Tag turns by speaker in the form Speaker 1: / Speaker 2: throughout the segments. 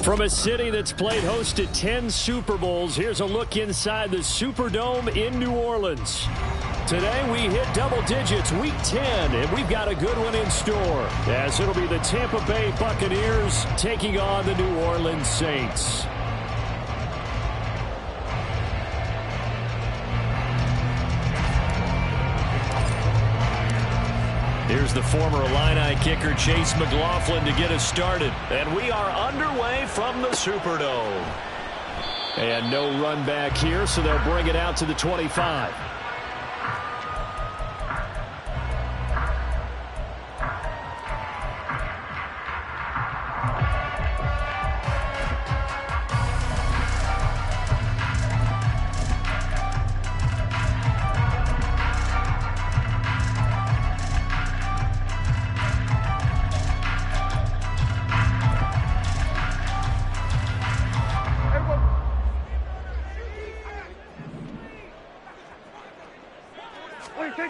Speaker 1: From a city that's played host to 10 Super Bowls, here's a look inside the Superdome in New Orleans. Today we hit double digits, week 10, and we've got a good one in store, as it'll be the Tampa Bay Buccaneers taking on the New Orleans Saints. Here's the former Illini kicker Chase McLaughlin to get us started. And we are underway from the Superdome. And no run back here, so they'll bring it out to the 25.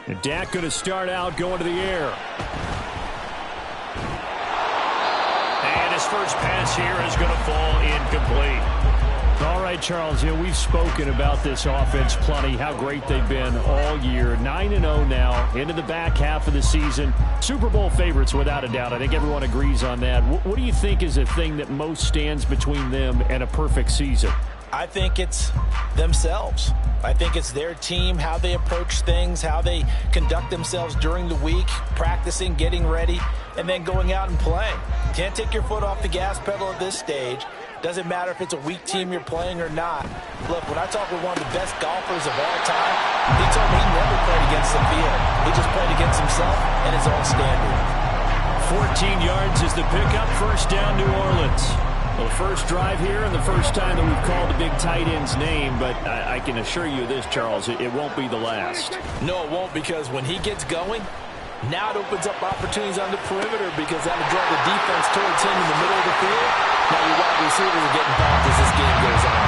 Speaker 1: And Dak going to start out going to the air. And his first pass here is going to fall incomplete. All right, Charles, we've spoken about this offense plenty, how great they've been all year. 9-0 now, into the back half of the season. Super Bowl favorites, without a doubt. I think everyone agrees on that. What do you think is the thing that most stands between them and a perfect season?
Speaker 2: I think it's themselves. I think it's their team, how they approach things, how they conduct themselves during the week, practicing, getting ready, and then going out and playing. Can't take your foot off the gas pedal at this stage. Doesn't matter if it's a weak team you're playing or not. Look, when I talk with one of the best golfers of all time, he told me he never played against the field. He just played against himself and his own standard.
Speaker 1: 14 yards is the pickup, first down New Orleans. Well, the first drive here and the first time that we've called the big tight end's name, but I can assure you this, Charles, it won't be the last.
Speaker 2: No, it won't, because when he gets going, now it opens up opportunities on the perimeter, because that'll draw the defense towards him in the middle of the field. Now your wide receivers are getting back as this game goes on.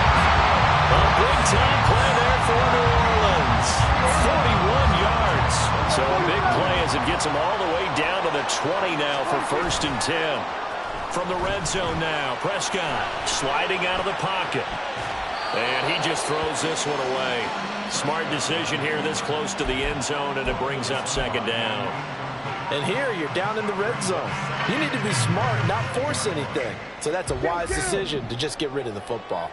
Speaker 1: A big-time play there for New Orleans. 41 yards. So a big play as it gets them all the way down to the 20 now for 1st and 10. From the red zone now, Prescott sliding out of the pocket. And he just throws this one away. Smart decision here this close to the end zone, and it brings up 2nd down.
Speaker 2: And here you're down in the red zone. You need to be smart, not force anything. So that's a wise decision to just get rid of the football.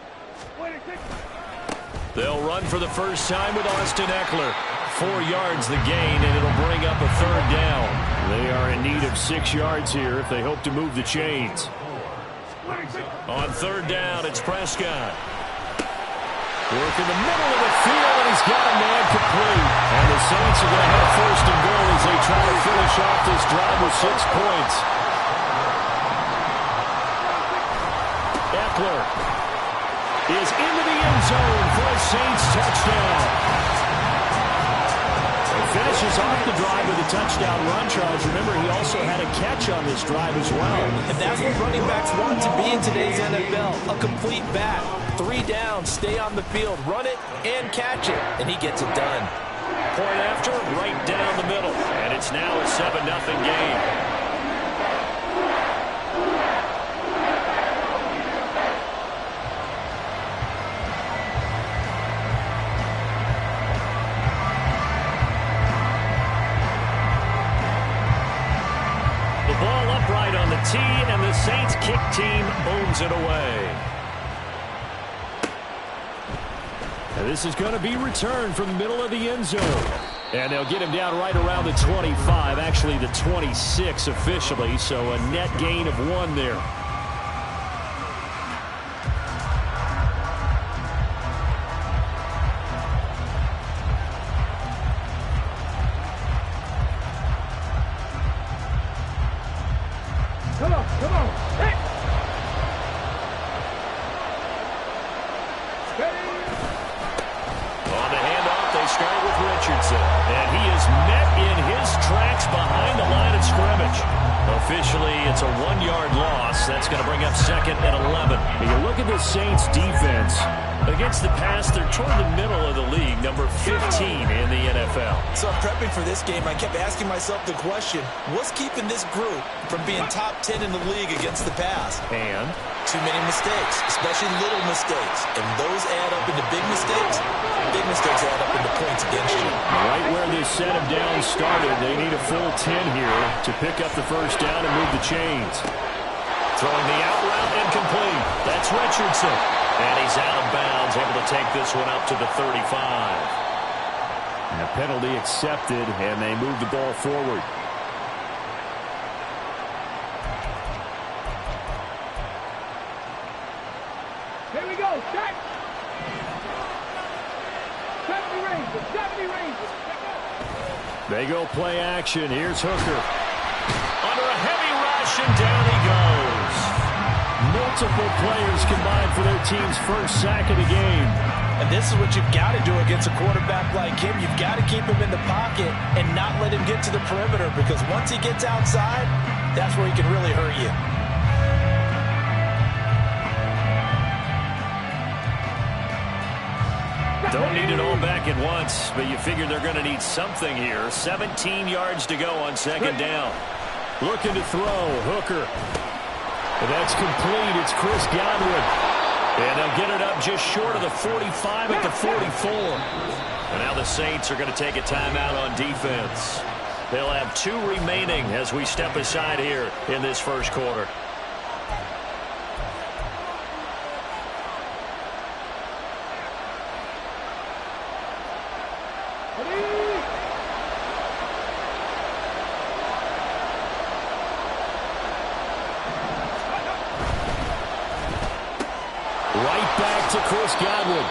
Speaker 1: They'll run for the first time with Austin Eckler. 4 yards the gain, and it'll bring up a 3rd down. They are in need of 6 yards here if they hope to move the chains. On 3rd down, it's Prescott. Work in the middle of the field, and he's got a man complete. And the Saints are going to have 1st and goal as they try to finish off this drive with 6 points. Eckler is into the end zone for a Saints touchdown. Finishes off the drive with a touchdown run, Charles. Remember, he also had a catch on this drive as well.
Speaker 2: And that's what running backs want to be in today's NFL. A complete back. 3 downs, stay on the field, run it, and catch it. And he gets it done.
Speaker 1: Point after, right down the middle. And it's now a 7-0 game. Ball upright on the tee, and the Saints kick team booms it away. And this is going to be returned from the middle of the end zone. And they'll get him down right around the 25, actually the 26 officially, so a net gain of 1 there.
Speaker 3: Come on. Hey.
Speaker 1: On the handoff, they start with Richardson. And he is met in his tracks behind the line of scrimmage. Officially, it's a 1-yard loss. That's going to bring up 2nd and 11. You look at the Saints defense. Against the pass, they're toward the middle of the league, number 15 in the NFL.
Speaker 2: So prepping for this game, I kept asking myself the question, what's keeping this group from being top 10 in the league against the pass?
Speaker 1: And
Speaker 2: too many mistakes, especially little mistakes. And those add up into big mistakes. Big mistakes add up into points against you.
Speaker 1: Right where this set of downs started, they need a full 10 here to pick up the first down and move the chains. Throwing the out route incomplete. That's Richardson. And he's out of bounds, able to take this one up to the 35. And a penalty accepted, and they move the ball forward.
Speaker 3: Here we go, set. 70 ranges, 70 ranges.
Speaker 1: They go play action. Here's Hooker. Under a heavy rush, and down he goes. Multiple players combined for their team's first sack of the game.
Speaker 2: And this is what you've got to do against a quarterback like him. You've got to keep him in the pocket and not let him get to the perimeter, because once he gets outside, that's where he can really hurt you.
Speaker 1: Don't need it all back at once, but you figure they're going to need something here. 17 yards to go on second down. Looking to throw, Hooker. And that's complete. It's Chris Godwin. And they'll get it up just short of the 45 at the 44. And now the Saints are going to take a timeout on defense. They'll have 2 remaining as we step aside here in this first quarter. To Chris Godwin.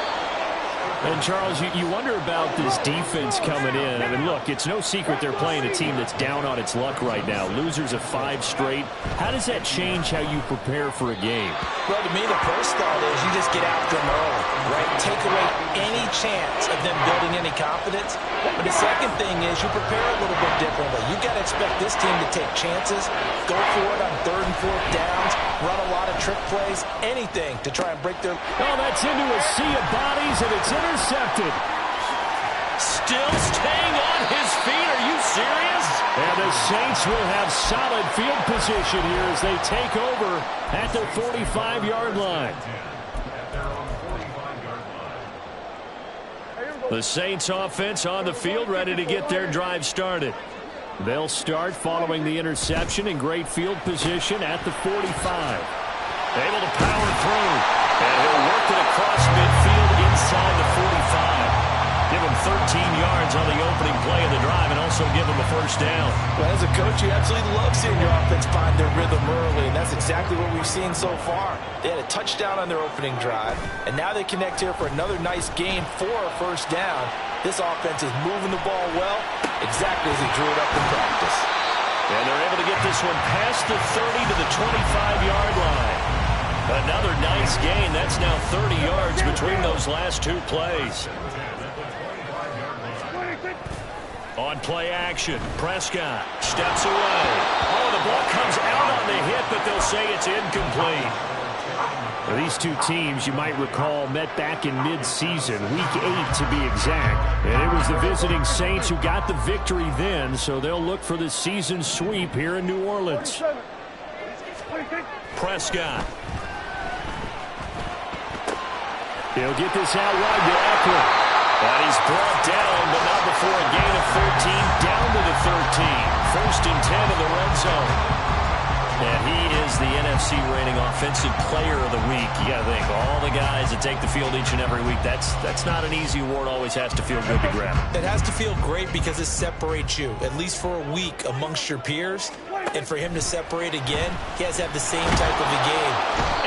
Speaker 1: And, Charles, you wonder about this defense coming in. I mean, look, it's no secret they're playing a team that's down on its luck right now. Losers of 5 straight. How does that change how you prepare for a game?
Speaker 2: Well, to me, the first thought is you just get after them early, right? Take away any chance of them building any confidence. But the second thing is you prepare a little bit differently. You got to expect this team to take chances, go for it on 3rd and 4th downs, run a lot of trick plays, anything to try and break their...
Speaker 1: Oh, that's into a sea of bodies, and it's intercepted. Still staying on his feet. Are you serious? And the Saints will have solid field position here as they take over at their 45-yard line. The Saints offense on the field, ready to get their drive started. They'll start following the interception in great field position at the 45. Able to power through, and he'll work it across midfield inside the 45. Give him 13 yards on the opening play of the drive and also give him a first down.
Speaker 2: Well, as a coach, you absolutely love seeing your offense find their rhythm early, and that's exactly what we've seen so far. They had a touchdown on their opening drive, and now they connect here for another nice gain for a first down. This offense is moving the ball well, exactly as he drew it up in practice.
Speaker 1: And they're able to get this one past the 30 to the 25-yard line. Another nice gain. That's now 30 yards between those last 2 plays. On play action, Prescott steps away. Oh, the ball comes out on the hit, but they'll say it's incomplete. Now, these 2 teams, you might recall, met back in mid-season, week 8 to be exact. And it was the visiting Saints who got the victory then, so they'll look for the season sweep here in New Orleans. Prescott. He'll get this out wide to Eckler. And he's brought down, but not before a gain of 14, down to the 13. 1st and 10 in the red zone. And he is the NFC reigning offensive player of the week. You got to think, all the guys that take the field each and every week, that's not an easy award. Always has to feel good to grab.
Speaker 2: It has to feel great because it separates you, at least for a week, amongst your peers. And for him to separate again, he has to have the same type of a game.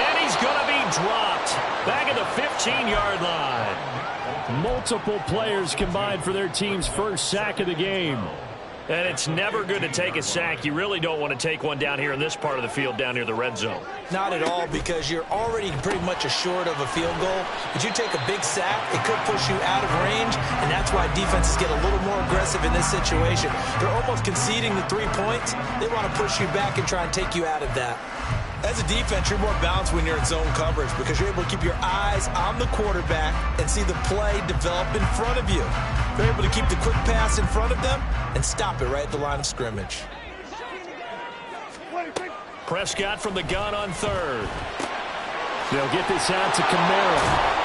Speaker 1: And he's going to be dropped back at the 15-yard line. Multiple players combined for their team's first sack of the game. And it's never good to take a sack. You really don't want to take one down here in this part of the field, down near the red zone.
Speaker 2: Not at all, because you're already pretty much assured of a field goal. But you take a big sack, it could push you out of range, and that's why defenses get a little more aggressive in this situation. They're almost conceding the 3 points. They want to push you back and try and take you out of that. As a defense, you're more balanced when you're in zone coverage because you're able to keep your eyes on the quarterback and see the play develop in front of you. They're able to keep the quick pass in front of them and stop it right at the line of scrimmage.
Speaker 1: Prescott from the gun on 3rd. They'll get this out to Kamara.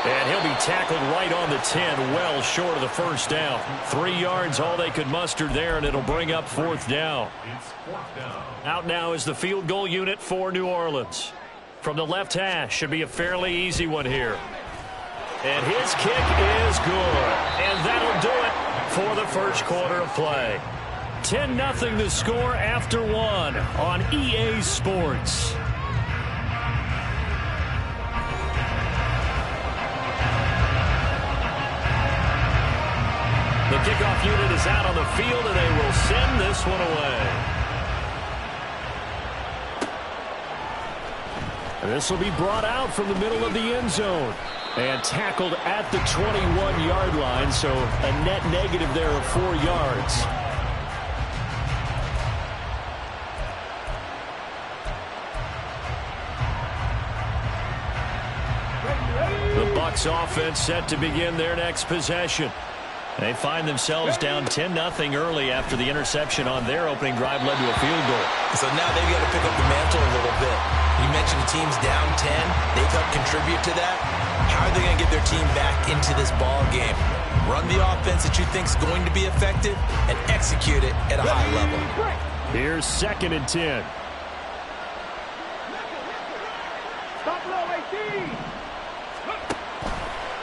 Speaker 1: And he'll be tackled right on the 10, well short of the first down. 3 yards, all they could muster there, and it'll bring up 4th down. Out now is the field goal unit for New Orleans. From the left hash, should be a fairly easy one here. And his kick is good. And that'll do it for the first quarter of play. 10-0 the score after 1 on EA Sports. The kickoff unit is out on the field, and they will send this one away. And this will be brought out from the middle of the end zone and tackled at the 21-yard line, so a net negative there of 4 yards. The Bucs offense set to begin their next possession. They find themselves down 10-0 early after the interception on their opening drive led to a field goal.
Speaker 2: So now they've got to pick up the mantle a little bit. You mentioned the team's down 10. They've helped contribute to that. How are they going to get their team back into this ball game? Run the offense that you think is going to be effective and execute it at a high level.
Speaker 1: Here's 2nd and 10.
Speaker 3: Stop low, 18.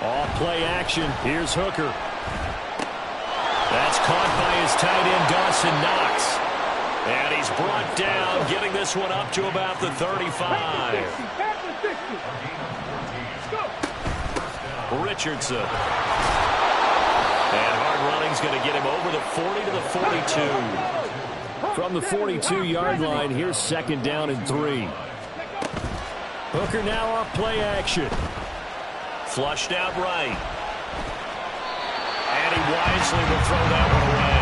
Speaker 1: Off play action. Here's Hooker. That's caught by his tight end, Dawson Knox. And he's brought down, getting this one up to about the 35. Richardson. And hard running's going to get him over the 40 to the 42. From the 42-yard line, here's 2nd down and 3. Hooker now off play action. Flushed out right. And he wisely will throw that one away.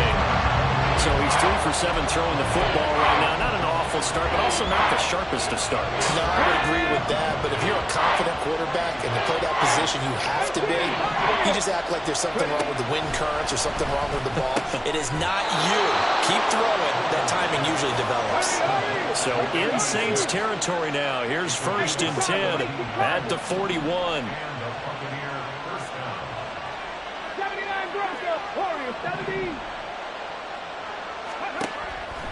Speaker 1: So he's 3 for 7 throwing the football right now. Not an awful start, but also not the sharpest of starts.
Speaker 4: No, I would agree with that. But if you're a confident quarterback and to play that position you have to be, you just act like there's something wrong with the wind currents or something wrong with the ball.
Speaker 2: It is not you. Keep throwing. That timing usually develops.
Speaker 1: So in Saints territory now. Here's 1st and 10 at the 41.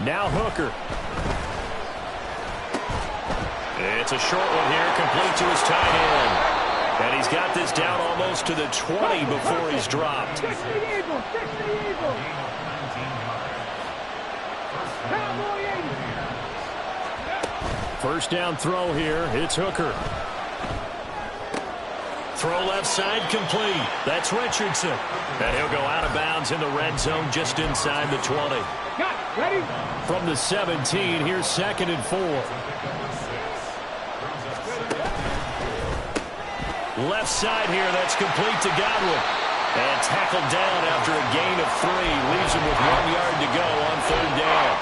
Speaker 1: Now Hooker. It's a short one here, complete to his tight end. And he's got this down almost to the 20 before he's dropped. First down throw here. It's Hooker. Throw left side complete. That's Richardson. And he'll go out of bounds in the red zone just inside the 20.
Speaker 3: Ready?
Speaker 1: From the 17, here's 2nd and 4. Left side here, that's complete to Godwin. And tackled down after a gain of 3. Leaves him with 1 yard to go on 3rd down.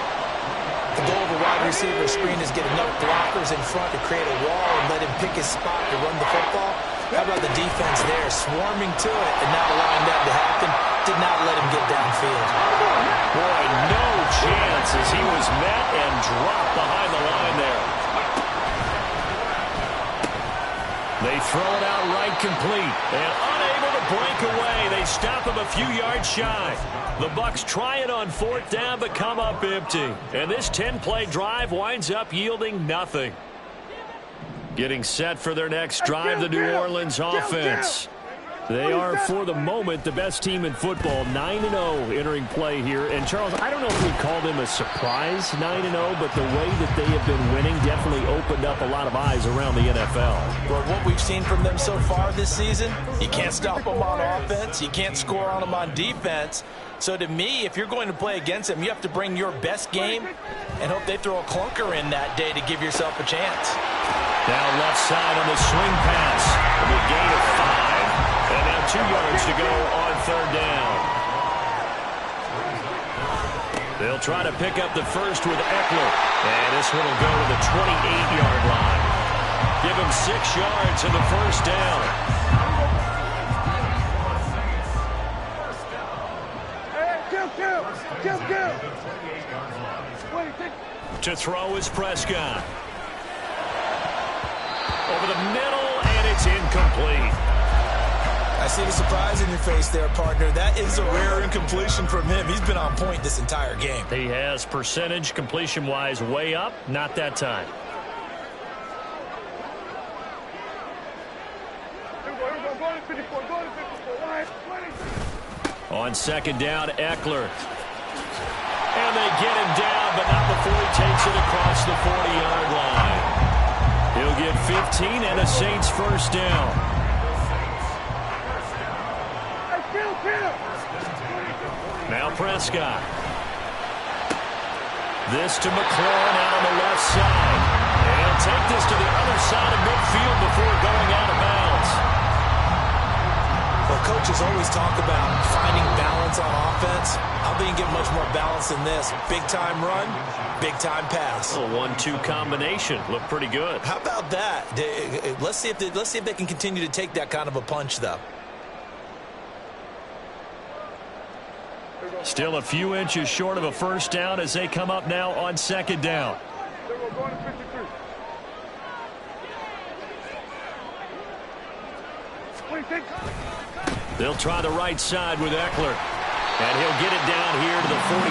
Speaker 2: The goal of a wide receiver screen is get enough blockers in front to create a wall and let him pick his spot to run the football. How about the defense there, swarming to it and not allowing that to happen? Did not let him get downfield.
Speaker 1: Boy, no chance as he was met and dropped behind the line there. They throw it out right complete. And unable to break away. They stop him a few yards shy. The Bucs try it on 4th down but come up empty. And this 10-play drive winds up yielding nothing. Getting set for their next drive, the New Orleans offense. They are, for the moment, the best team in football, 9-0 entering play here. And, Charles, I don't know if we'd call them a surprise 9-0, but the way that they have been winning definitely opened up a lot of eyes around the NFL.
Speaker 2: Well, what we've seen from them so far this season, you can't stop them on offense. You can't score on them on defense. So to me, if you're going to play against them, you have to bring your best game and hope they throw a clunker in that day to give yourself a chance.
Speaker 1: Now left side on the swing pass. The gain of 5. And now 2 yards to go on 3rd down. They'll try to pick up the first with Eckler. And this one will go to the 28-yard line. Give him 6 yards in the first down. To throw is Prescott. over the middle, and it's incomplete.
Speaker 2: I see the surprise in your face there, partner. That is a rare incompletion from him. He's been on point this entire game.
Speaker 1: He has percentage completion-wise way up, not that time. On second down, Eckler. And they get him down, but not before he takes it across the 40-yard line. He'll get 15 and a Saints first down. Now Prescott. This to McLaurin out on the left side. And he'll take this to the other side of midfield before going out of bounds.
Speaker 2: Well, coaches always talk about finding balance on offense. I don't think you get much more balance than this. Big-time run, big-time pass.
Speaker 1: A 1-2 combination. Looked pretty good.
Speaker 2: How about that? Let's see if they can continue to take that kind of a punch, though.
Speaker 1: Still a few inches short of a first down as they come up now on second down. They'll try the right side with Eckler. And he'll get it down here to the 43.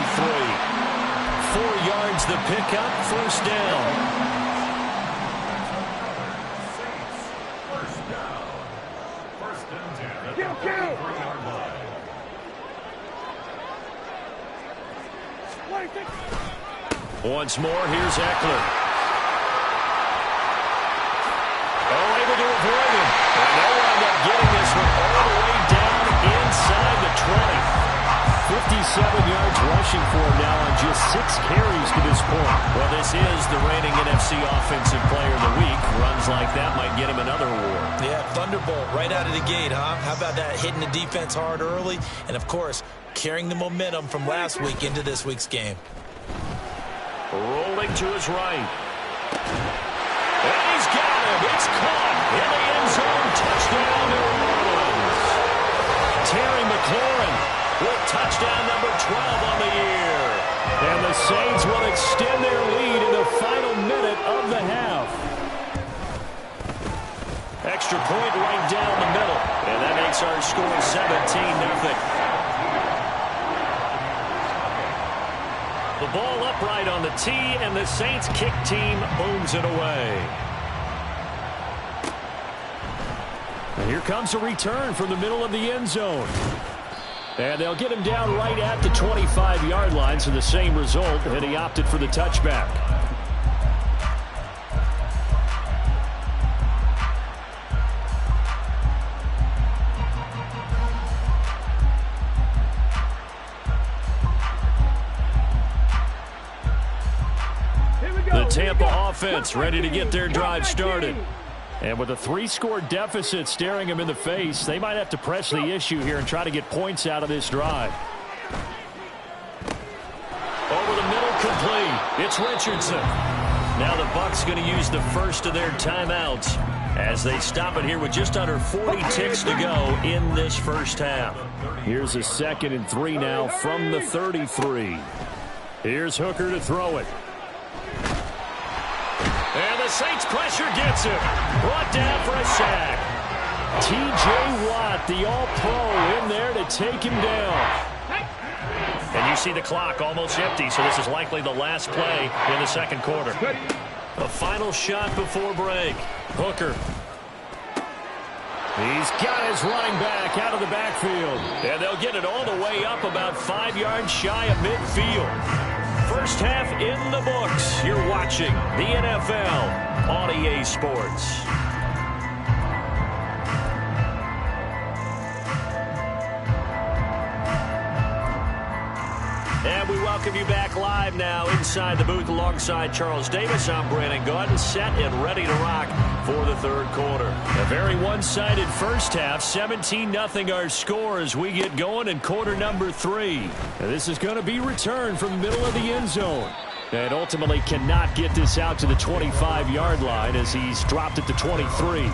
Speaker 1: 4 yards the pickup, first down. Once more, here's Eckler. Oh, able to avoid him. And they'll wind up getting this one all the way down inside the 20. 57 yards rushing for him now on just 6 carries to this point. Well, this is the reigning NFC Offensive Player of the Week. Runs like that might get him another award.
Speaker 2: Yeah, Thunderbolt right out of the gate, huh? How about that? Hitting the defense hard early. And, of course, carrying the momentum from last week into this week's game.
Speaker 1: Rolling to his right. And he's got him. It's caught in the end zone. Touchdown, New Orleans. Terry McLaurin with touchdown number 12 on the year. And the Saints will extend their lead in the final minute of the half. Extra point right down the middle. And that makes our score 17-0. The ball upright on the tee, and the Saints kick team booms it away. And here comes a return from the middle of the end zone. And they'll get him down right at the 25-yard line, so the same result, and he opted for the touchback. The Tampa offense ready to get their drive started. And with a 3-score deficit staring them in the face, they might have to press the issue here and try to get points out of this drive. Over the middle, complete. It's Richardson. Now the Bucs going to use the first of their timeouts as they stop it here with just under 40 ticks to go in this first half. Here's a 2nd and 3 now from the 33. Here's Hooker to throw it. And the Saints pressure gets him. Brought down for a sack. T.J. Watt, the all-pro, in there to take him down. And you see the clock almost empty, so this is likely the last play in the second quarter. A final shot before break. Hooker. He's got his running back out of the backfield. And they'll get it all the way up about 5 yards shy of midfield. First half in the books. You're watching the NFL on EA Sports. And we welcome you back live now inside the booth alongside Charles Davis. I'm Brandon Gaudin, set and ready to rock for the third quarter. A very one-sided first half, 17-0 our score as we get going in quarter number 3. And this is going to be returned from the middle of the end zone. And ultimately cannot get this out to the 25-yard line as he's dropped at the 23.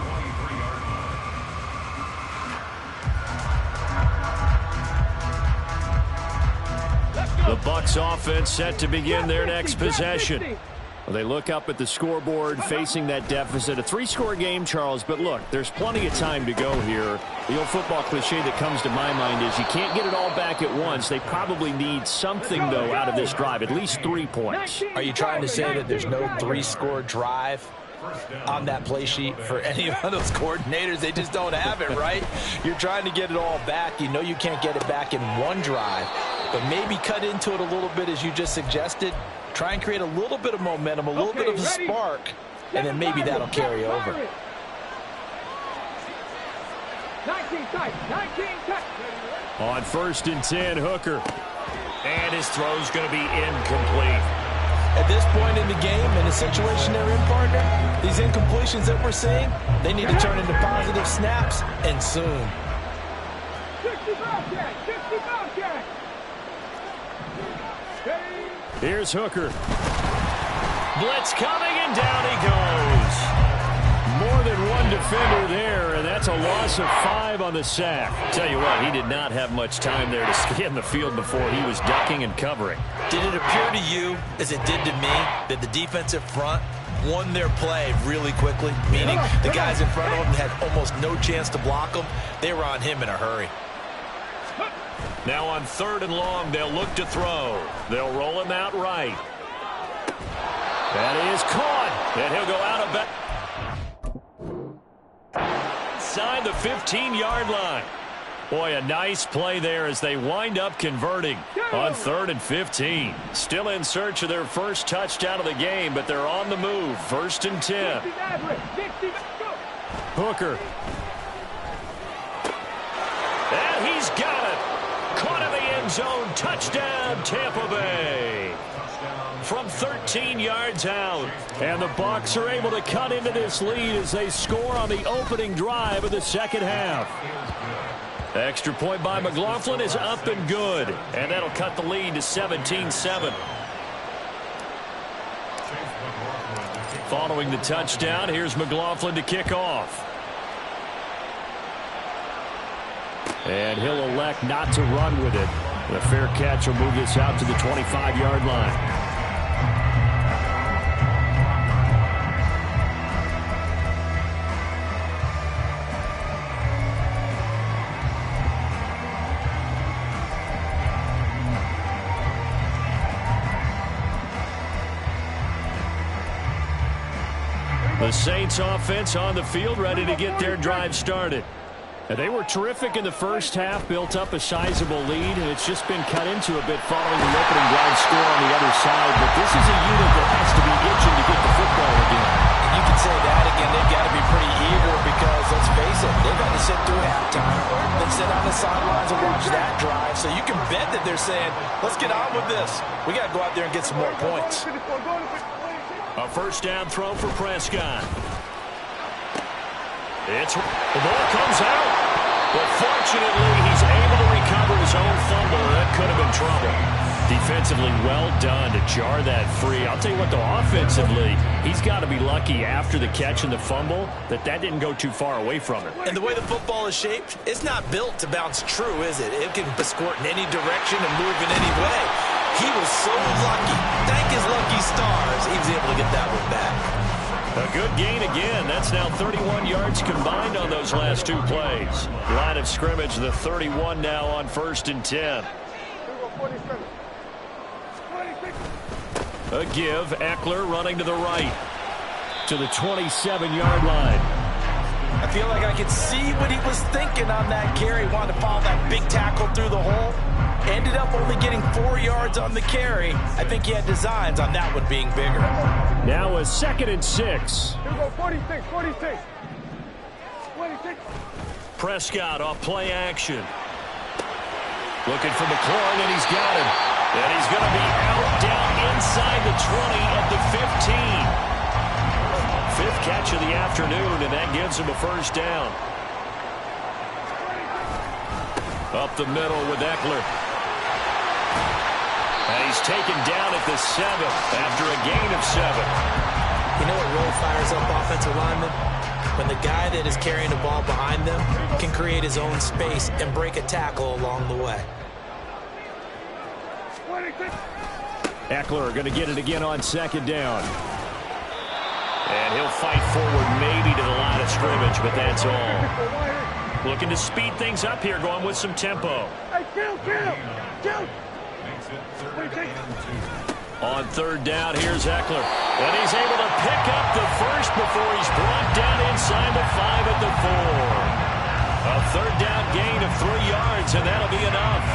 Speaker 1: The Bucs offense set to begin their next possession. Well, they look up at the scoreboard facing that deficit. A 3-score game, Charles, but look, there's plenty of time to go here. The old football cliche that comes to my mind is you can't get it all back at once. They probably need something, though, out of this drive, at least 3 points.
Speaker 2: Are you trying to say that there's no 3-score drive on that play sheet for any of those coordinators? They just don't have it, right? You're trying to get it all back. You know you can't get it back in one drive, but maybe cut into it a little bit as you just suggested. Try and create a little bit of momentum, a little bit of a spark, and then maybe that'll carry over.
Speaker 3: 19 tight, 19 tight.
Speaker 1: On 1st and 10, Hooker. And his throw's going to be incomplete.
Speaker 2: At this point in the game, in the situation they're in, partner, these incompletions that we're seeing, they need to turn into positive snaps, and soon.
Speaker 3: 60 Bobcat, 60 Bobcat.
Speaker 1: Here's Hooker. Blitz coming, and down he goes. More than one defender there, and that's a loss of 5 on the sack. Tell you what, he did not have much time there to scan the field before he was ducking and covering.
Speaker 2: Did it appear to you, as it did to me, that the defensive front won their play really quickly? Meaning the guys in front of them had almost no chance to block them. They were on him in a hurry.
Speaker 1: Now on 3rd and long, they'll look to throw. They'll roll him out right. That is caught, and he'll go out of bounds. Inside the 15-yard line. Boy, a nice play there as they wind up converting on 3rd and 15. Still in search of their first touchdown of the game, but they're on the move. 1st and 10. Hooker. And he's got it. Caught in the end zone. Touchdown, Tampa Bay. From 13 yards out. And the Bucs are able to cut into this lead as they score on the opening drive of the second half. Extra point by McLaughlin is up and good. And that'll cut the lead to 17-7. Following the touchdown, here's McLaughlin to kick off. And he'll elect not to run with it. The fair catch will move this out to the 25-yard line. The Saints offense on the field, ready to get their drive started. And they were terrific in the first half, built up a sizable lead, and it's just been cut into a bit following the opening drive score on the other side. But this is a unit that has to be itching to get the football again.
Speaker 2: And you can say that again. They've got to be pretty eager because, let's face it, they've had to sit through halftime, then sit on the sidelines and watch that drive. So you can bet that they're saying, let's get on with this. We got to go out there and get some more points.
Speaker 1: A first down throw for Prescott. The ball comes out. But fortunately, he's able to recover his own fumble. That could have been trouble. Defensively, well done to jar that free. I'll tell you what, though, offensively, he's got to be lucky after the catch and the fumble that didn't go too far away from him.
Speaker 2: And the way the football is shaped, it's not built to bounce true, is it? It can squirt in any direction and move in any way. He was so lucky. Thank his lucky stars, he was able to get that one back.
Speaker 1: A good gain again. That's now 31 yards combined on those last 2 plays. Line of scrimmage, the 31 now on 1st and 10. A give. Eckler running to the right to the 27-yard line.
Speaker 2: I feel like I could see what he was thinking on that carry. Wanted to follow that big tackle through the hole. Ended up only getting 4 yards on the carry. I think he had designs on that one being bigger.
Speaker 1: Now a 2nd and 6.
Speaker 3: Here we go, 46, 46. 26.
Speaker 1: Prescott off play action. Looking for McLaurin, and he's got him. And he's going to be out down inside the 20 at the 15. 5th catch of the afternoon, and that gives him a first down. Up the middle with Eckler. And he's taken down at the 7 after a gain of 7.
Speaker 2: You know what really fires up offensive linemen? When the guy that is carrying the ball behind them can create his own space and break a tackle along the way.
Speaker 1: Eckler going to get it again on 2nd down. And he'll fight forward maybe to the line of scrimmage, but that's all. Looking to speed things up here, going with some tempo.
Speaker 3: Hey, kill.
Speaker 1: On third down, here's Eckler. And he's able to pick up the first before he's brought down inside the 5 at the 4. A third down gain of 3 yards, and that'll be enough.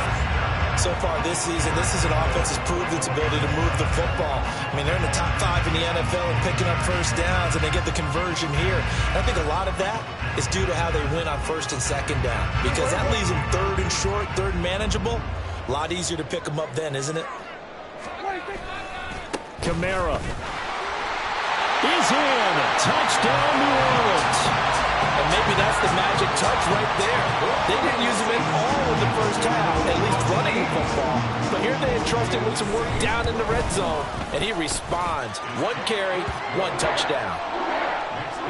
Speaker 2: So far this season, this is an offense that's proved its ability to move the football. I mean, they're in the top 5 in the NFL and picking up first downs, and they get the conversion here. And I think a lot of that is due to how they win on first and second down, because that leaves them third and short, third and manageable. A lot easier to pick them up then, isn't it?
Speaker 1: Kamara is in. Touchdown, New Orleans.
Speaker 2: And maybe that's the magic touch right there. They didn't use him at all in the first half, at least running the football. But here they entrust him with some work down in the red zone, and he responds. 1 carry, 1 touchdown.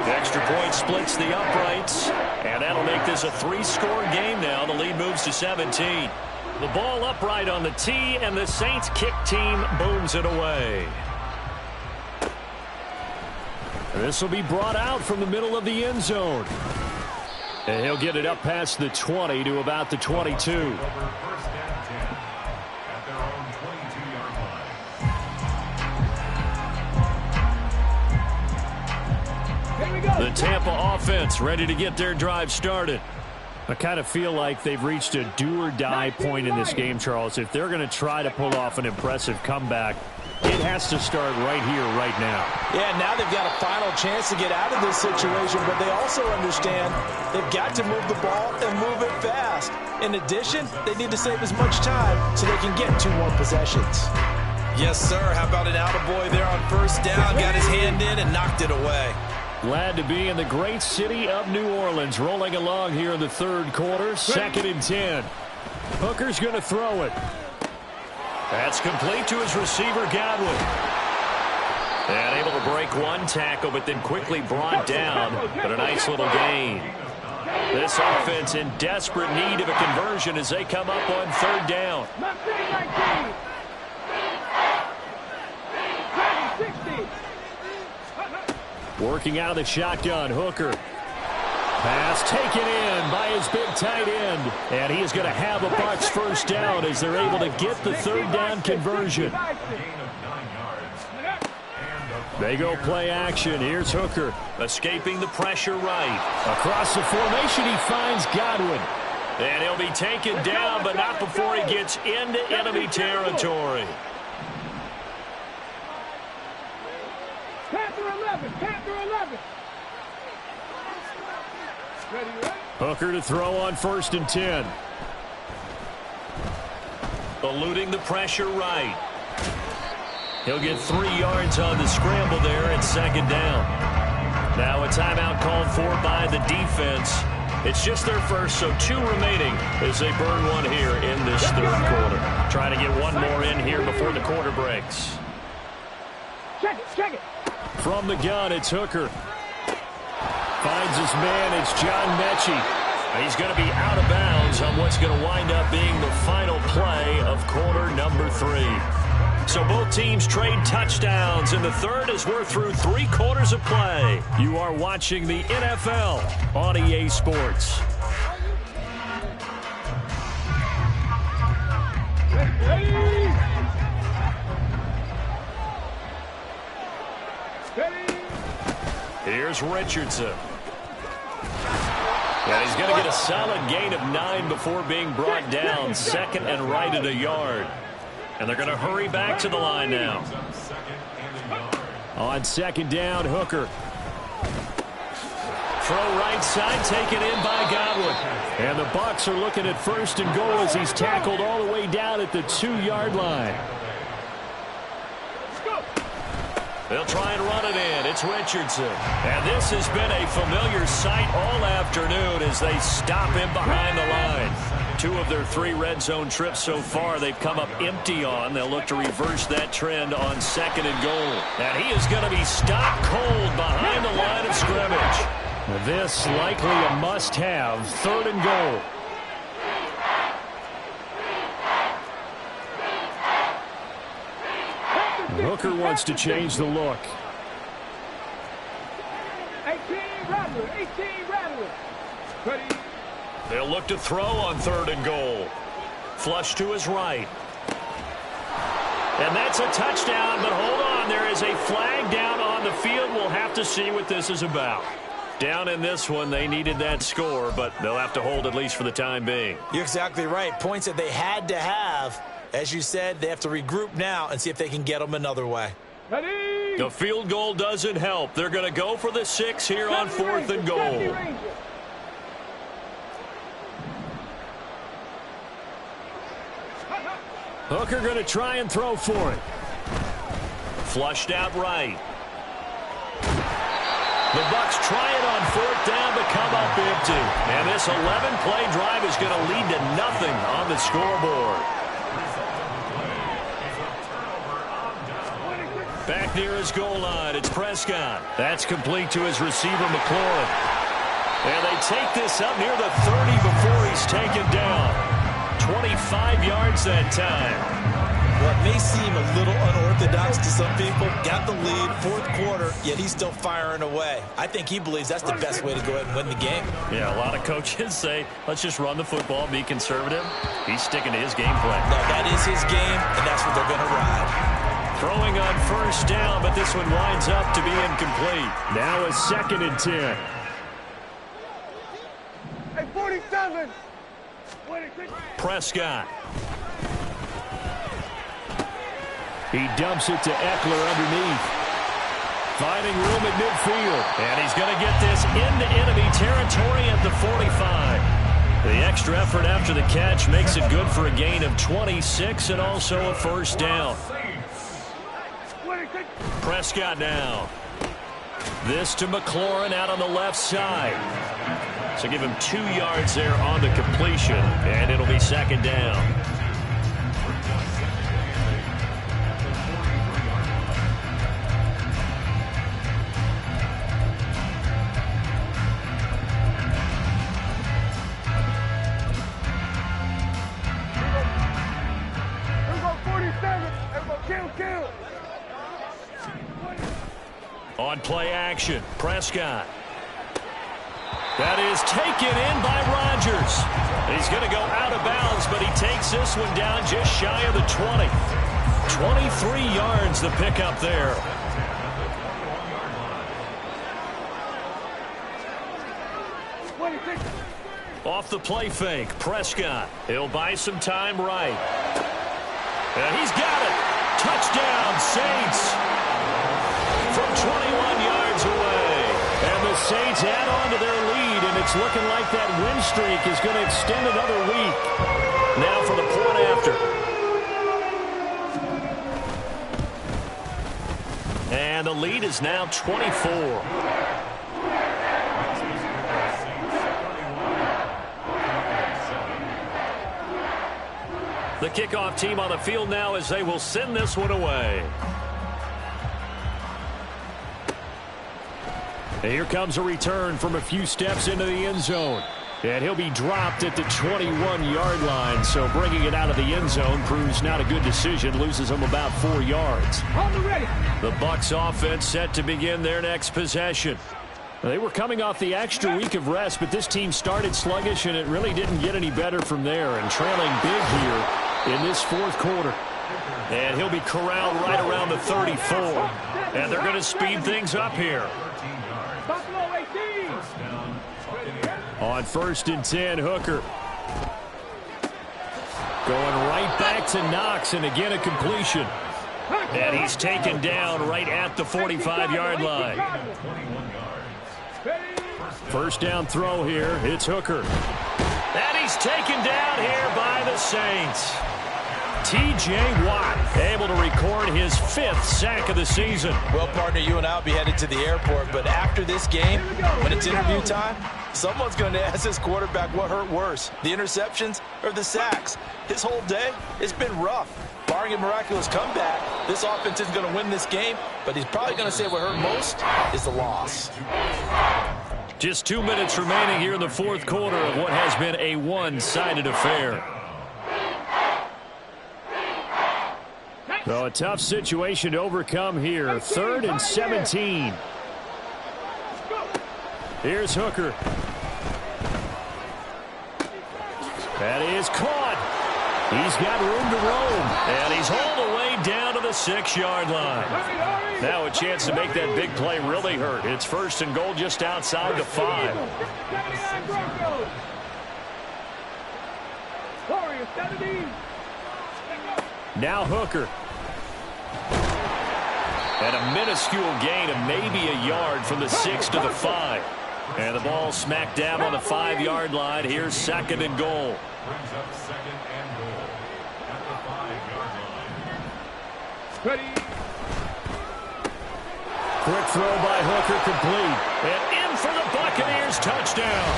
Speaker 1: The extra point splits the uprights, and that'll make this a 3-score game now. The lead moves to 17. The ball upright on the tee, and the Saints kick team booms it away. This will be brought out from the middle of the end zone. And he'll get it up past the 20 to about the 22. The Tampa offense ready to get their drive started. I kind of feel like they've reached a do-or-die point in this game, Charles. If they're going to try to pull off an impressive comeback, it has to start right here, right now.
Speaker 2: Yeah, now they've got a final chance to get out of this situation, but they also understand they've got to move the ball and move it fast. In addition, they need to save as much time so they can get 2 more possessions. Yes, sir. How about an attaboy there on first down? Got his hand in and knocked it away.
Speaker 1: Glad to be in the great city of New Orleans, rolling along here in the third quarter. 2nd and 10. Hooker's going to throw it. That's complete to his receiver, Godwin. And able to break 1 tackle, but then quickly brought down. But a nice little gain. This offense in desperate need of a conversion as they come up on third down. Working out of the shotgun, Hooker. Pass taken in by his big tight end. And he is going to have a Bucs first down as they're able to get the third down conversion. They go play action. Here's Hooker. Escaping the pressure right. Across the formation, he finds Godwin. And he'll be taken down, but not before he gets into enemy territory.
Speaker 3: Panther 11. Ready?
Speaker 1: Hooker to throw on 1st and 10. Eluding the pressure right. He'll get 3 yards on the scramble there at 2nd down. Now a timeout called for by the defense. It's just their first, so 2 remaining as they burn 1 here in this third quarter. Trying to get 1 more in here before the quarter breaks.
Speaker 3: Check it.
Speaker 1: From the gun, it's Hooker. Finds his man, it's John Mechie. He's going to be out of bounds on what's going to wind up being the final play of quarter number 3. So both teams trade touchdowns in the third as we're through 3 quarters of play. You are watching the NFL on EA Sports.
Speaker 3: Ready.
Speaker 1: Here's Richardson. And he's going to get a solid gain of 9 before being brought down. 2nd and right at a yard. And they're going to hurry back to the line now. On 2nd down, Hooker. Throw right side, taken in by Godwin. And the Bucs are looking at 1st and goal as he's tackled all the way down at the 2-yard line. They'll try and run it in. It's Richardson. And this has been a familiar sight all afternoon as they stop him behind the line. 2 of their 3 red zone trips so far they've come up empty on. They'll look to reverse that trend on 2nd and goal. And he is going to be stopped cold behind the line of scrimmage. This likely a must-have. 3rd and goal. Hooker wants to change the look.
Speaker 3: Rattler, 18 Rattler. Ready.
Speaker 1: They'll look to throw on 3rd and goal. Flush to his right. And that's a touchdown, but hold on. There is a flag down on the field. We'll have to see what this is about. Down in this one, they needed that score, but they'll have to hold at least for the time being.
Speaker 2: You're exactly right. Points that they had to have. As you said, they have to regroup now and see if they can get them another way.
Speaker 3: Ready.
Speaker 1: The field goal doesn't help. They're going to go for the 6 here on 4th and goal. Hooker going to try and throw for it. Flushed out right. The Bucs try it on 4th down but come up empty. And this 11-play drive is going to lead to nothing on the scoreboard. Back near his goal line, it's Prescott. That's complete to his receiver, McLaurin. And they take this up near the 30 before he's taken down. 25 yards that time.
Speaker 2: What may seem a little unorthodox to some people, got the lead, 4th quarter, yet he's still firing away. I think he believes that's the best way to go ahead and win the game.
Speaker 1: Yeah, a lot of coaches say, let's just run the football, be conservative. He's sticking to his game plan.
Speaker 2: No, that is his game, and that's what they're going to ride.
Speaker 1: Throwing on 1st down, but this one winds up to be incomplete. Now a 2nd and 10.
Speaker 3: Hey, 47.
Speaker 1: Prescott. He dumps it to Eckler underneath. Finding room at midfield. And he's going to get this into enemy territory at the 45. The extra effort after the catch makes it good for a gain of 26 and also a 1st down. Prescott now. This to McLaurin out on the left side. So give him 2 yards there on the completion, and it'll be 2nd down. On play action, Prescott. That is taken in by Rodgers. He's going to go out of bounds, but he takes this one down just shy of the 20. 23 yards the pickup there. Off the play fake, Prescott. He'll buy some time right. And he's got it. Touchdown, Saints. From 21 yards away. And the Saints add on to their lead, and it's looking like that win streak is going to extend another week. Now for the point after. And the lead is now 24. The kickoff team on the field now as they will send this one away. And here comes a return from a few steps into the end zone. And he'll be dropped at the 21-yard line. So bringing it out of the end zone proves not a good decision. Loses him about 4 yards. The Bucs offense set to begin their next possession. They were coming off the extra week of rest, but this team started sluggish, and it really didn't get any better from there. And trailing big here in this 4th quarter. And he'll be corralled right around the 34. And they're going to speed things up here. On 1st and 10, Hooker. Going right back to Knox, and again a completion. And he's taken down right at the 45-yard line. 1st down throw here. It's Hooker. And he's taken down here by the Saints. T.J. Watt able to record his 5th sack of the season.
Speaker 2: Well, partner, you and I will be headed to the airport, but after this game, when it's interview time, someone's going to ask this quarterback what hurt worse, the interceptions or the sacks. His whole day, it's been rough. Barring a miraculous comeback, this offense isn't going to win this game, but he's probably going to say what hurt most is the loss.
Speaker 1: Just 2 minutes remaining here in the 4th quarter of what has been a one-sided affair. So a tough situation to overcome here. 3rd and 17. Here's Hooker. That is caught. He's got room to roam. And he's all the way down to the 6-yard line. Now a chance to make that big play really hurt. It's 1st and goal just outside the 5. Now Hooker. And a minuscule gain of maybe a yard from the 6 to the 5. And the ball smack dab on the 5-yard line. Here's 2nd and goal.
Speaker 3: Brings up 2nd and goal at the 5-yard line. Ready.
Speaker 1: Quick throw by Hooker, complete. And in for the Buccaneers, touchdown.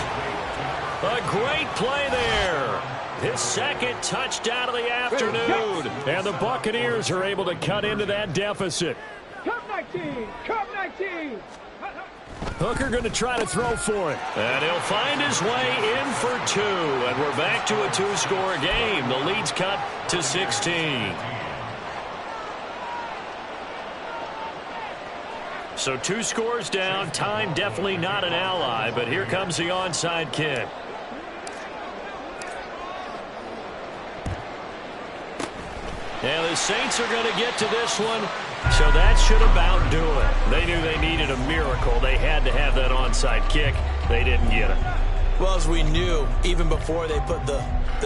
Speaker 1: A great play there. His 2nd touchdown of the afternoon. And the Buccaneers are able to cut into that deficit.
Speaker 3: Come 19! Come 19!
Speaker 1: Hooker going to try to throw for it. And he'll find his way in for 2. And we're back to a 2-score game. The lead's cut to 16. So 2 scores down. Time definitely not an ally. But here comes the onside kick. And the Saints are going to get to this one. So that should about do it. They knew they needed a miracle. They had to have that onside kick. They didn't get it.
Speaker 2: Well, as we knew, even before they put the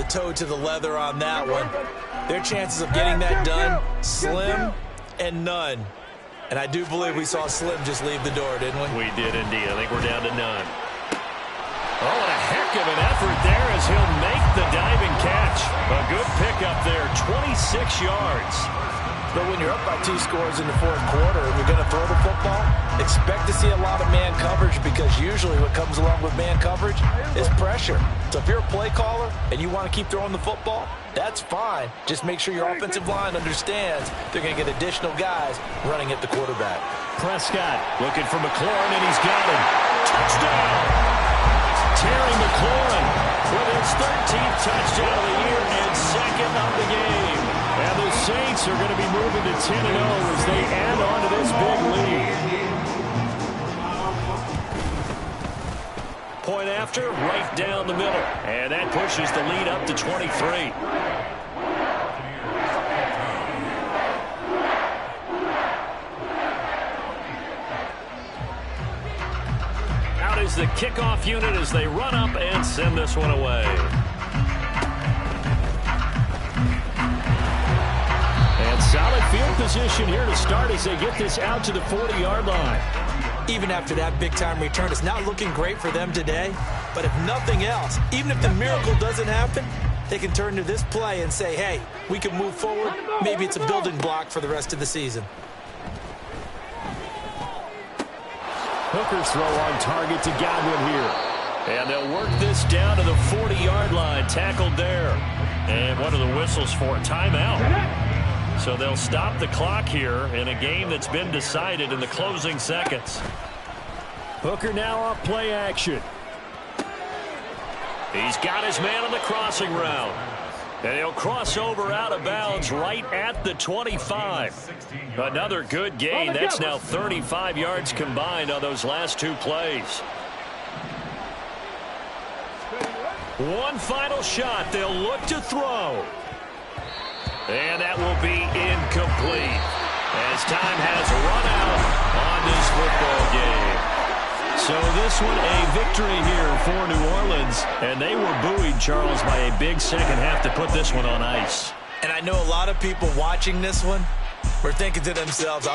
Speaker 2: toe to the leather on that one, their chances of getting that done, slim and none. And I do believe we saw Slim just leave the door, didn't we?
Speaker 1: We did indeed. I think we're down to none. Oh, and a heck of an effort there as he'll make the diving catch. A good pickup there, 26 yards.
Speaker 2: But when you're up by 2 scores in the 4th quarter and you're going to throw the football, expect to see a lot of man coverage, because usually what comes along with man coverage is pressure. So if you're a play caller and you want to keep throwing the football, that's fine. Just make sure your offensive line understands they're going to get additional guys running at the quarterback.
Speaker 1: Prescott looking for McLaurin, and he's got him. Touchdown! Terry McLaurin with his 13th touchdown of the year and 2nd of the game. And the Saints are going to be moving to 10-0 as they add on to this big lead. Point after, right down the middle. And that pushes the lead up to 23. Out is the kickoff unit as they run up and send this one away. And solid field position here to start as they get this out to the 40-yard line.
Speaker 2: Even after that big-time return, it's not looking great for them today. But if nothing else, even if the miracle doesn't happen, they can turn to this play and say, hey, we can move forward. Maybe it's a building block for the rest of the season.
Speaker 1: Hooker's throw on target to Godwin here. And they'll work this down to the 40-yard line. Tackled there. And what are the whistles for? Timeout. So they'll stop the clock here in a game that's been decided in the closing seconds. Hooker now off play action. He's got his man on the crossing route. And he'll cross over out of bounds right at the 25. Another good gain. That's now 35 yards combined on those last 2 plays. One final shot. They'll look to throw. And that will be incomplete as time has run out on this football game. So this one a victory here for New Orleans. And they were buoyed, Charles, by a big second half to put this one on ice.
Speaker 2: And I know a lot of people watching this one were thinking to themselves,